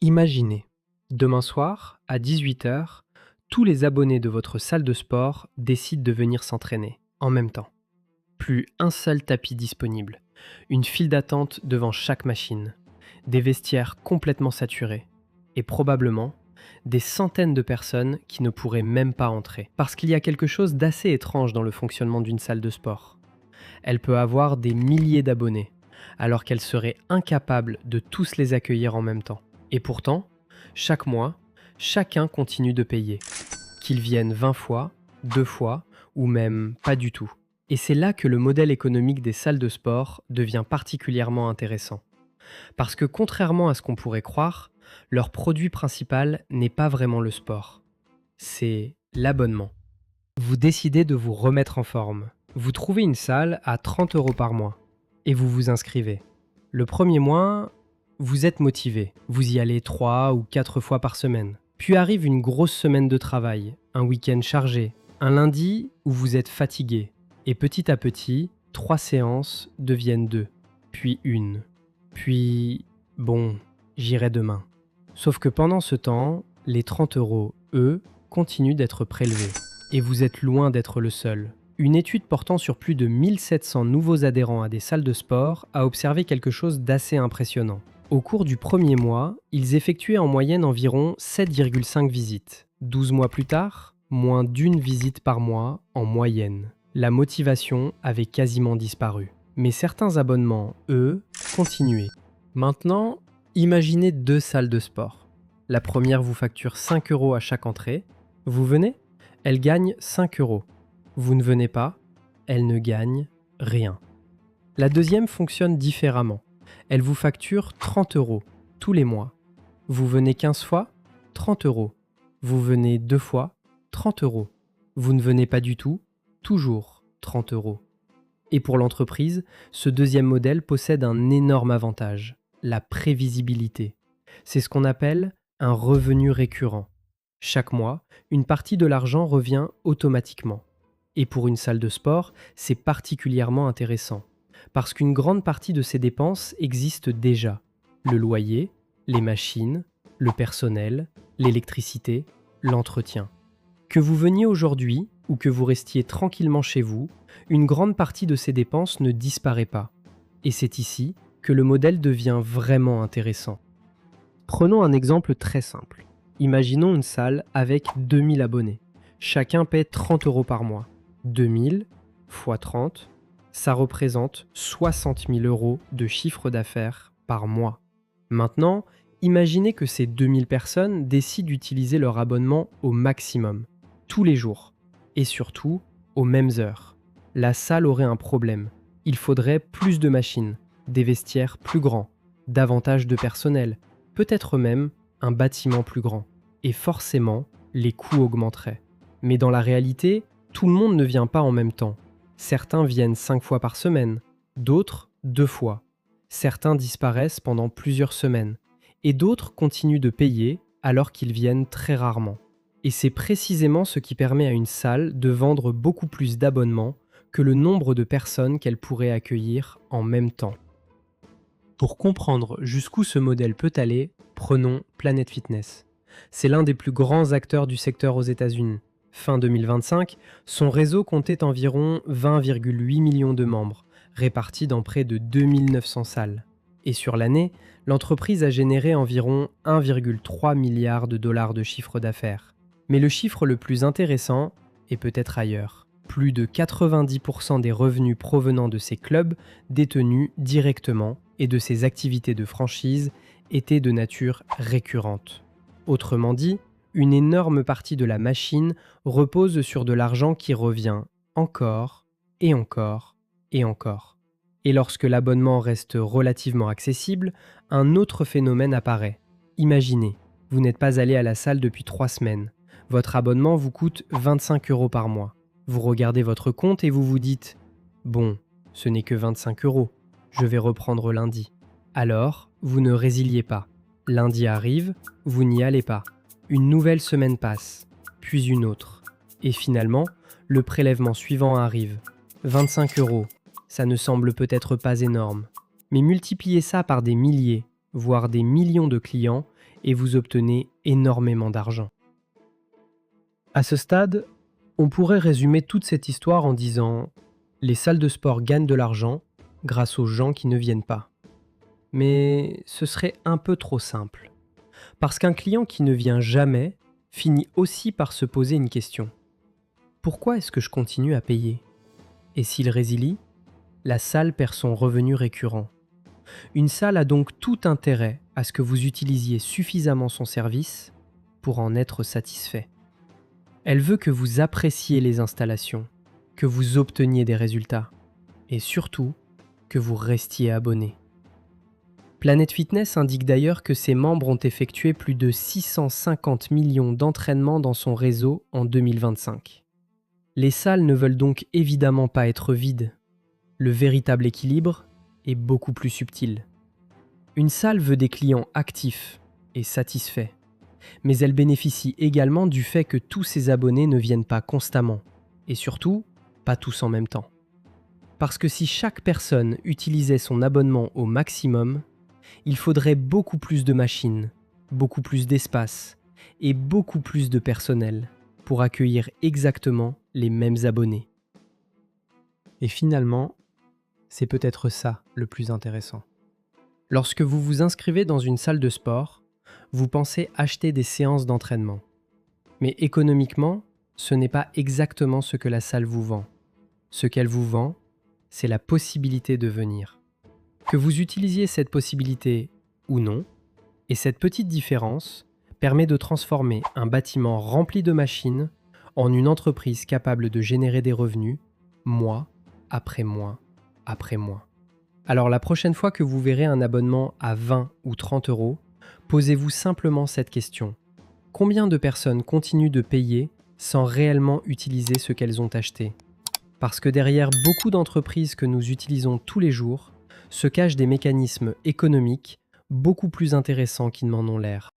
Imaginez, demain soir, à 18 h, tous les abonnés de votre salle de sport décident de venir s'entraîner, en même temps. Plus un seul tapis disponible, une file d'attente devant chaque machine, des vestiaires complètement saturés, et probablement des centaines de personnes qui ne pourraient même pas entrer. Parce qu'il y a quelque chose d'assez étrange dans le fonctionnement d'une salle de sport. Elle peut avoir des milliers d'abonnés, alors qu'elle serait incapable de tous les accueillir en même temps. Et pourtant, chaque mois, chacun continue de payer, qu'ils viennent 20 fois, 2 fois, ou même pas du tout. Et c'est là que le modèle économique des salles de sport devient particulièrement intéressant. Parce que contrairement à ce qu'on pourrait croire, leur produit principal n'est pas vraiment le sport. C'est l'abonnement. Vous décidez de vous remettre en forme. Vous trouvez une salle à 30 € par mois et vous vous inscrivez. Le premier mois, vous êtes motivé. Vous y allez 3 ou 4 fois par semaine. Puis arrive une grosse semaine de travail, un week-end chargé, un lundi où vous êtes fatigué. Et petit à petit, 3 séances deviennent 2, puis 1. Puis, bon, j'irai demain. Sauf que pendant ce temps, les 30 €, eux, continuent d'être prélevés. Et vous êtes loin d'être le seul. Une étude portant sur plus de 1700 nouveaux adhérents à des salles de sport a observé quelque chose d'assez impressionnant. Au cours du premier mois, ils effectuaient en moyenne environ 7,5 visites. 12 mois plus tard, moins d'une visite par mois en moyenne. La motivation avait quasiment disparu. Mais certains abonnements, eux, continuaient. Maintenant, imaginez 2 salles de sport. La première vous facture 5 € à chaque entrée. Vous venez ? Elle gagne 5 €. Vous ne venez pas, elle ne gagne rien. La deuxième fonctionne différemment. Elle vous facture 30 € tous les mois. Vous venez 15 fois, 30 €. Vous venez 2 fois, 30 €. Vous ne venez pas du tout, toujours 30 €. Et pour l'entreprise, ce deuxième modèle possède un énorme avantage, la prévisibilité. C'est ce qu'on appelle un revenu récurrent. Chaque mois, une partie de l'argent revient automatiquement. Et pour une salle de sport, c'est particulièrement intéressant, parce qu'une grande partie de ces dépenses existe déjà. Le loyer, les machines, le personnel, l'électricité, l'entretien. Que vous veniez aujourd'hui ou que vous restiez tranquillement chez vous, une grande partie de ces dépenses ne disparaît pas. Et c'est ici que le modèle devient vraiment intéressant. Prenons un exemple très simple. Imaginons une salle avec 2000 abonnés. Chacun paie 30 € par mois. 2000 fois 30, ça représente 60 000 € de chiffre d'affaires par mois. Maintenant, imaginez que ces 2000 personnes décident d'utiliser leur abonnement au maximum, tous les jours, et surtout aux mêmes heures. La salle aurait un problème. Il faudrait plus de machines, des vestiaires plus grands, davantage de personnel, peut-être même un bâtiment plus grand. Et forcément, les coûts augmenteraient. Mais dans la réalité, tout le monde ne vient pas en même temps. Certains viennent 5 fois par semaine, d'autres 2 fois. Certains disparaissent pendant plusieurs semaines, et d'autres continuent de payer alors qu'ils viennent très rarement. Et c'est précisément ce qui permet à une salle de vendre beaucoup plus d'abonnements que le nombre de personnes qu'elle pourrait accueillir en même temps. Pour comprendre jusqu'où ce modèle peut aller, prenons Planet Fitness. C'est l'un des plus grands acteurs du secteur aux États-Unis. Fin 2025, son réseau comptait environ 20,8 millions de membres, répartis dans près de 2900 salles. Et sur l'année, l'entreprise a généré environ 1,3 milliard de dollars de chiffre d'affaires. Mais le chiffre le plus intéressant est peut-être ailleurs. Plus de 90% des revenus provenant de ces clubs détenus directement et de ses activités de franchise étaient de nature récurrente. Autrement dit, une énorme partie de la machine repose sur de l'argent qui revient encore et encore et encore. Et lorsque l'abonnement reste relativement accessible, un autre phénomène apparaît. Imaginez, vous n'êtes pas allé à la salle depuis 3 semaines. Votre abonnement vous coûte 25 € par mois. Vous regardez votre compte et vous vous dites « Bon, ce n'est que 25 €, je vais reprendre lundi ». Alors, vous ne résiliez pas. Lundi arrive, vous n'y allez pas. Une nouvelle semaine passe, puis une autre. Et finalement, le prélèvement suivant arrive. 25 €, ça ne semble peut-être pas énorme. Mais multipliez ça par des milliers, voire des millions de clients, et vous obtenez énormément d'argent. À ce stade, on pourrait résumer toute cette histoire en disant « Les salles de sport gagnent de l'argent grâce aux gens qui ne viennent pas ». Mais ce serait un peu trop simple. Parce qu'un client qui ne vient jamais finit aussi par se poser une question. Pourquoi est-ce que je continue à payer? Et s'il résilie, la salle perd son revenu récurrent. Une salle a donc tout intérêt à ce que vous utilisiez suffisamment son service pour en être satisfait. Elle veut que vous appréciez les installations, que vous obteniez des résultats et surtout que vous restiez abonné. Planet Fitness indique d'ailleurs que ses membres ont effectué plus de 650 millions d'entraînements dans son réseau en 2025. Les salles ne veulent donc évidemment pas être vides. Le véritable équilibre est beaucoup plus subtil. Une salle veut des clients actifs et satisfaits, mais elle bénéficie également du fait que tous ses abonnés ne viennent pas constamment, et surtout, pas tous en même temps. Parce que si chaque personne utilisait son abonnement au maximum, il faudrait beaucoup plus de machines, beaucoup plus d'espace et beaucoup plus de personnel pour accueillir exactement les mêmes abonnés. Et finalement, c'est peut-être ça le plus intéressant. Lorsque vous vous inscrivez dans une salle de sport, vous pensez acheter des séances d'entraînement. Mais économiquement, ce n'est pas exactement ce que la salle vous vend. Ce qu'elle vous vend, c'est la possibilité de venir. Que vous utilisiez cette possibilité ou non, et cette petite différence permet de transformer un bâtiment rempli de machines en une entreprise capable de générer des revenus, mois après mois après mois. Alors la prochaine fois que vous verrez un abonnement à 20 ou 30 euros, posez-vous simplement cette question. Combien de personnes continuent de payer sans réellement utiliser ce qu'elles ont acheté? Parce que derrière beaucoup d'entreprises que nous utilisons tous les jours, se cachent des mécanismes économiques beaucoup plus intéressants qu'ils n'en ont l'air.